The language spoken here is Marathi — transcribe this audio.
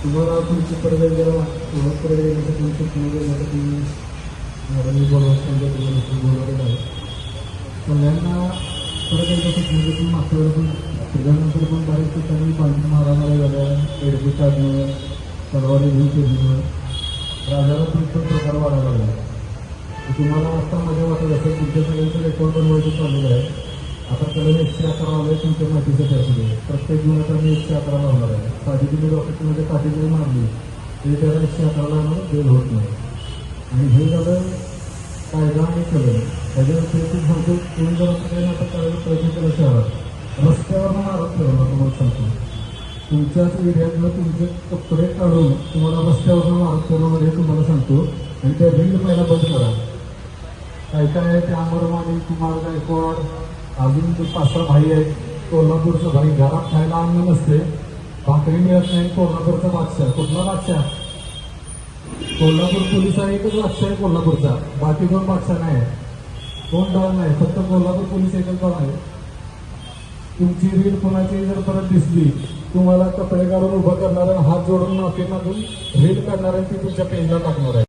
तुम्हाला तुमची परत एकदा परत येण्यासाठी तुमची पुन्हा देण्यासाठी मॅडमनी बोलवत बोलवलेलं आहे. पण यांना परत एकदा सुटण्याचे पण मागच्या वेळेला पण त्याच्यानंतर पण बऱ्याच ठिकाणी पाणी मारामाऱ्या झाल्या, एडबी काढणं, तलवारी घेऊन फिरणं, राजाला पण प्रकार वाढायला लागला. तुम्हाला आता मजा वाटत असेल तुमच्या सगळ्यांचं रेकॉर्ड बनवायचं चाललेलं आहे. आता कलम 111 आलं तुमच्या माहितीसाठी असू दे. प्रत्येक गुन्ह्यात आम्ही 111 लावणार आहे. साधी तुम्ही डॉक्टरमध्ये काठी जरी मारली तरी त्याला 111 लावणार बेल होत नाही. आणि हे झालं कायदा आणि कलम. त्याच्यानंतर खूप सांगतो तुम्ही जर असं काही नाटक करायचा प्रयत्न केला शहरात रस्त्यावर मारत ठरवला तुम्हाला सांगतो. तुमच्याच एरियातनं तुमचे कपडे काढून तुम्हाला रस्त्यावर मारत ठरवणार हे तुम्हाला सांगतो. आणि त्या रील पहिला बंद करा. काय काय आहे ते अमरमानी कुमार गायकवाड अजून ते 5-6 भाई आहेत. कोल्हापूरचं भाई घरात खायला अन्न नसते, भाकरी मिळत नाही. कोल्हापूरचा बादशाह कुठला बादशाह? कोल्हापूर पोलीस आहे एकच बादशाह आहे कोल्हापूरचा, बाकी दोन बादशाह नाही आहे. कोण डॉन नाही, फक्त कोल्हापूर पोलीस एकच डॉन आहे. तुमची रील कोणाची जर परत दिसली तुम्हाला कपडे काढून उभं करणार आणि हात जोडून माफी मागून रील काढणार आणि ती तुमच्या पेनला टाकणार आहे.